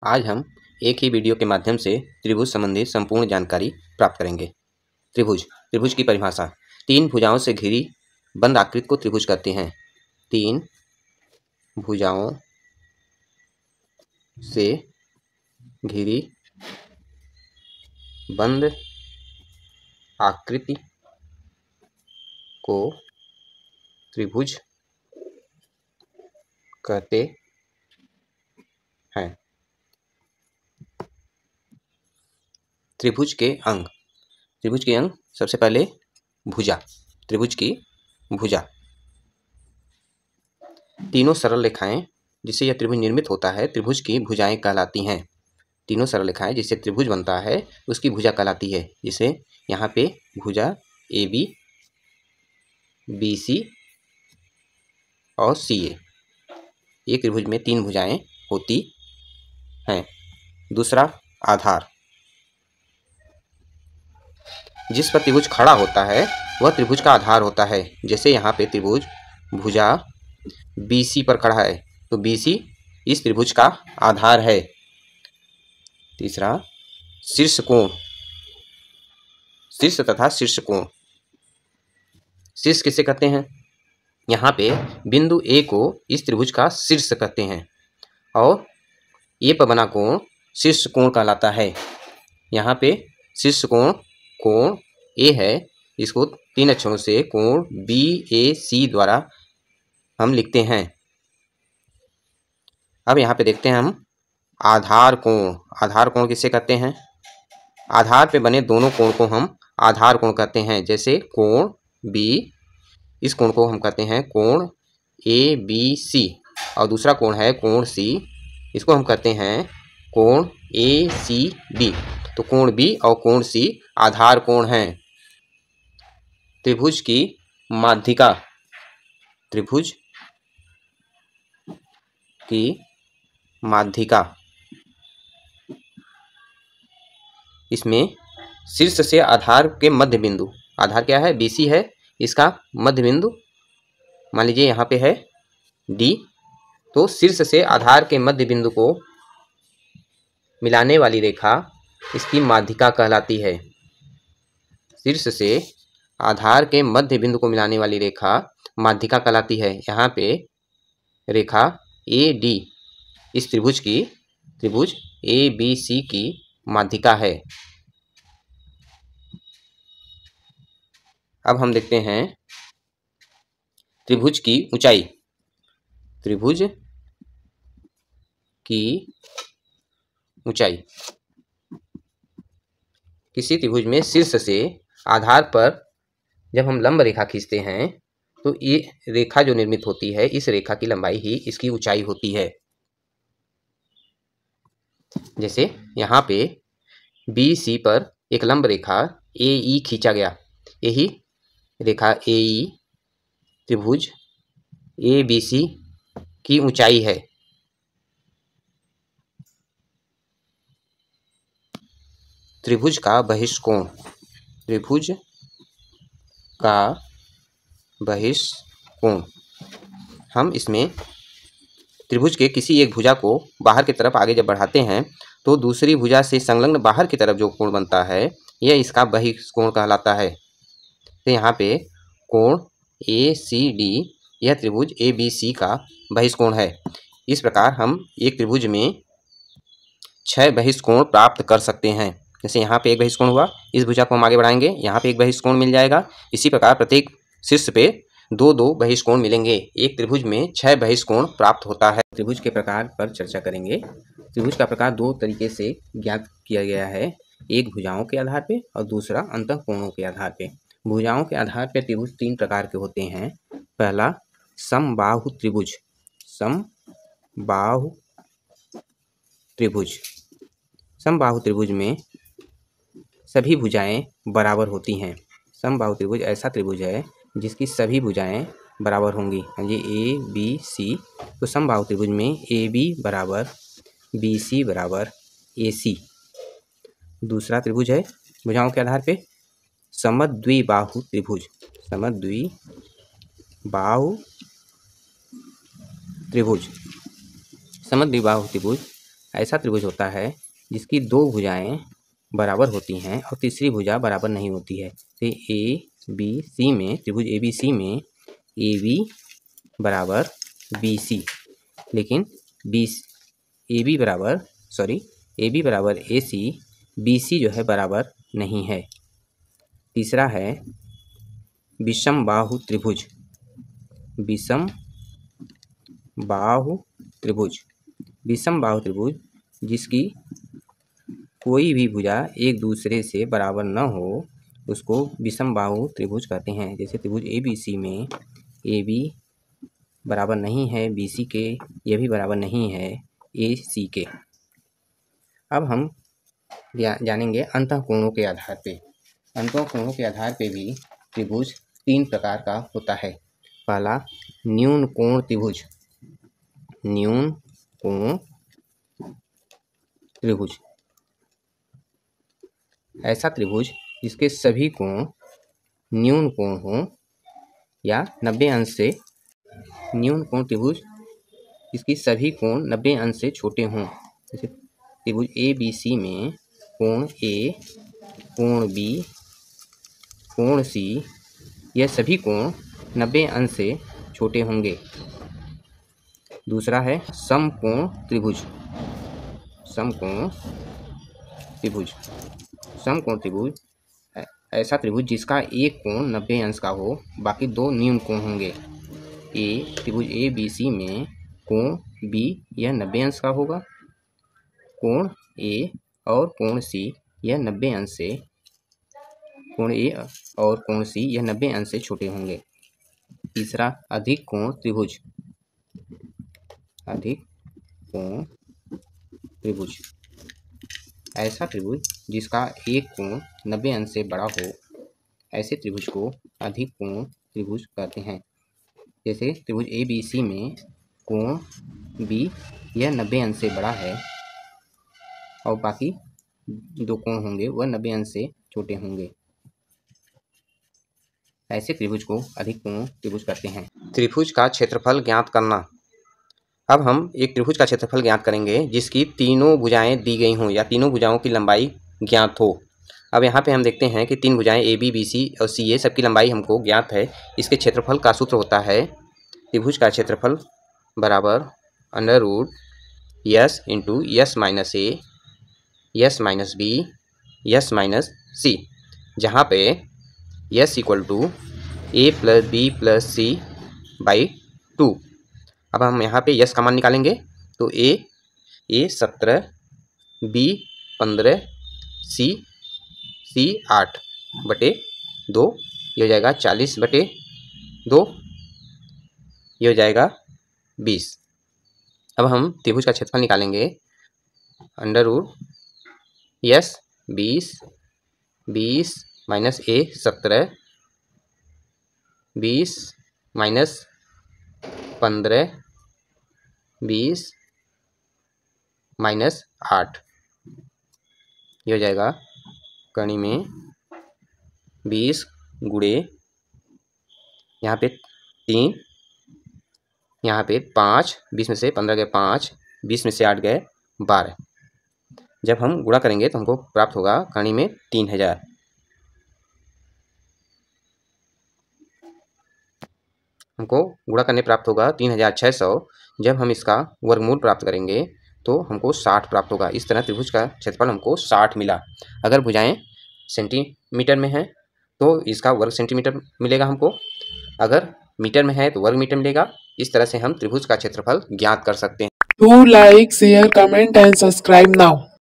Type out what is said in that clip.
आज हम एक ही वीडियो के माध्यम से त्रिभुज संबंधी संपूर्ण जानकारी प्राप्त करेंगे। त्रिभुज की परिभाषा। तीन भुजाओं से घिरी बंद आकृति को त्रिभुज कहते हैं। तीन भुजाओं से घिरी बंद आकृति को त्रिभुज कहते हैं। त्रिभुज के अंग। सबसे पहले भुजा। त्रिभुज की भुजा। तीनों सरल रेखाएं जिससे यह त्रिभुज निर्मित होता है त्रिभुज की भुजाएं कहलाती हैं। तीनों सरल रेखाएं जिससे त्रिभुज बनता है उसकी भुजा कहलाती है। जिसे यहाँ पे भुजा AB, BC और CA, ये त्रिभुज में तीन भुजाएं होती हैं। दूसरा, आधार। जिस पर त्रिभुज खड़ा होता है वह त्रिभुज का आधार होता है। जैसे यहाँ पे त्रिभुज भुजा BC पर खड़ा है तो BC इस त्रिभुज का आधार है। तीसरा, शीर्ष कोण। शीर्ष तथा शीर्ष कोण। शीर्ष किसे कहते हैं? यहाँ पे बिंदु A को इस त्रिभुज का शीर्ष कहते हैं और A पर बना कोण शीर्ष कोण कहलाता है। यहाँ पे शीर्ष कोण A है, इसको तीन अक्षरों से कोण BAC द्वारा हम लिखते हैं। अब यहाँ पे देखते हैं हम आधार कोण। आधार कोण किसे कहते हैं? आधार पे बने दोनों कोण को हम आधार कोण कहते हैं। जैसे कोण B, इस कोण को हम कहते हैं कोण ABC और दूसरा कोण है कोण C, इसको हम कहते हैं कोण ACB। तो कोण B और कोण C आधार कोण हैं। त्रिभुज की माध्यिका। त्रिभुज की माध्यिका। इसमें शीर्ष से आधार के मध्य बिंदु, आधार क्या है? BC है, इसका मध्य बिंदु मान लीजिए यहाँ पे है D, तो शीर्ष से आधार के मध्य बिंदु को मिलाने वाली रेखा इसकी माध्यिका कहलाती है। शीर्ष से आधार के मध्य बिंदु को मिलाने वाली रेखा माध्यिका कहलाती है। यहाँ पे रेखा AD इस त्रिभुज ABC की माध्यिका है। अब हम देखते हैं त्रिभुज की ऊंचाई। त्रिभुज की ऊंचाई। किसी त्रिभुज में शीर्ष से आधार पर जब हम लंब रेखा खींचते हैं तो ये रेखा जो निर्मित होती है, इस रेखा की लंबाई ही इसकी ऊंचाई होती है। जैसे यहाँ पे BC पर एक लंब रेखा AE खींचा गया, यही रेखा AE त्रिभुज ABC की ऊंचाई है। त्रिभुज का बहिष्कोण। त्रिभुज का बहिष्कोण। हम इसमें त्रिभुज के किसी एक भुजा को बाहर की तरफ आगे जब बढ़ाते हैं तो दूसरी भुजा से संलग्न बाहर की तरफ जो कोण बनता है यह इसका बहिष्कोण कहलाता है। तो यहाँ पे कोण ACD यह त्रिभुज ABC का बहिष्कोण है। इस प्रकार हम एक त्रिभुज में 6 बहिष्कोण प्राप्त कर सकते हैं। जैसे यहाँ पे एक बहिष्कोण हुआ, इस भुजा को हम आगे बढ़ाएंगे, यहाँ पे एक बहिष्कोण मिल जाएगा। इसी प्रकार प्रत्येक शीर्ष पे 2-2 बहिष्कोण मिलेंगे। एक त्रिभुज में 6 बहिष्कोण प्राप्त होता है। त्रिभुज के प्रकार पर चर्चा करेंगे। त्रिभुज का प्रकार दो तरीके से ज्ञात किया गया है, एक भुजाओं के आधार पे और दूसरा अंतःकोणों के आधार पे। भुजाओं के आधार पर त्रिभुज 3 प्रकार के होते हैं। पहला, समबाहु त्रिभुज। समबाहु त्रिभुज। समबाहु त्रिभुज में सभी भुजाएं बराबर होती हैं। समबाहु त्रिभुज ऐसा त्रिभुज है जिसकी सभी भुजाएं बराबर होंगी। ये ABC, तो समबाहु त्रिभुज में AB बराबर BC बराबर AC। दूसरा त्रिभुज है भुजाओं के आधार पे समद्विबाहु त्रिभुज। समद्विबाहु त्रिभुज। समद्विबाहु त्रिभुज ऐसा त्रिभुज होता है जिसकी दो भुजाएं बराबर होती हैं और तीसरी भुजा बराबर नहीं होती है। तो ए बी सी में, त्रिभुज ए बी सी में ए बी बराबर बी सी, लेकिन ए बी बराबर ए सी, बी सी जो है बराबर नहीं है। तीसरा है विषम बाहु त्रिभुज। विषम बाहु त्रिभुज जिसकी कोई भी भुजा एक दूसरे से बराबर न हो उसको विषम बाहु त्रिभुज कहते हैं। जैसे त्रिभुज ए बी सी में ए बी बराबर नहीं है बी सी के, ये भी बराबर नहीं है ए सी के। अब हम जानेंगे अंतःकोणों के आधार पे। अंतःकोणों के आधार पे भी त्रिभुज तीन प्रकार का होता है। पहला न्यून कोण त्रिभुज। न्यून कोण त्रिभुज ऐसा त्रिभुज जिसके सभी कोण न्यून कोण हों या 90 अंश से, न्यून कोण त्रिभुज जिसकी सभी कोण 90 अंश से छोटे हों। जैसे त्रिभुज ए बी सी में कोण ए, कोण बी, कोण सी, यह सभी कोण 90 अंश से छोटे होंगे। दूसरा है समकोण त्रिभुज। समकोण त्रिभुज ऐसा त्रिभुज जिसका एक कोण 90 अंश का हो, बाकी दो न्यून कोण होंगे। त्रिभुज ए बी सी में कोण बी यह 90 अंश का होगा, कोण ए और कोण सी यह 90 अंश से, कोण ए और कोण सी यह 90 अंश से छोटे होंगे। तीसरा अधिक कोण त्रिभुज। अधिक कोण त्रिभुज ऐसा त्रिभुज जिसका एक कोण 90 अंश से बड़ा हो, ऐसे त्रिभुज को अधिक कोण त्रिभुज कहते हैं। जैसे त्रिभुज ए बी सी में कोण बी यह 90 अंश से बड़ा है और बाकी दो कोण होंगे वह 90 अंश से छोटे होंगे। ऐसे त्रिभुज को अधिक कोण त्रिभुज कहते हैं। त्रिभुज का क्षेत्रफल ज्ञात करना। अब हम एक त्रिभुज का क्षेत्रफल ज्ञात करेंगे जिसकी तीनों भुजाएं दी गई हों या तीनों भुजाओं की लंबाई ज्ञात हो। अब यहाँ पे हम देखते हैं कि तीन भुजाएं ए बी बी सी और सी ए सबकी लंबाई हमको ज्ञात है। इसके क्षेत्रफल का सूत्र होता है त्रिभुज का क्षेत्रफल बराबर under root S into S minus A, S minus B, S minus C, जहाँ पे S equal to A plus B plus C by 2। अब हम यहाँ पे यस का मान निकालेंगे तो ए 17, बी 15, सी 8 बटे 2, ये हो जाएगा 40 बटे 2, ये हो जाएगा 20। अब हम त्रिभुज का क्षेत्रफल निकालेंगे अंडर रूट यस 20 माइनस ए 17, 20 माइनस 15, 20 माइनस 8, ये हो जाएगा कणी में 20 गुणे यहाँ पे 3, यहाँ पे 5, 20 में से 15 गए 5, 20 में से 8 गए 12। जब हम गुणा करेंगे तो हमको प्राप्त होगा कणी में 3000। हमको गुणा करने प्राप्त होगा 3600। जब हम इसका वर्गमूल प्राप्त करेंगे तो हमको 60 प्राप्त होगा। इस तरह त्रिभुज का क्षेत्रफल हमको 60 मिला। अगर भुजाएं सेंटीमीटर में हैं तो इसका वर्ग सेंटीमीटर मिलेगा हमको, अगर मीटर में है तो वर्ग मीटर मिलेगा। इस तरह से हम त्रिभुज का क्षेत्रफल ज्ञात कर सकते हैं। Do like, share, comment and subscribe now.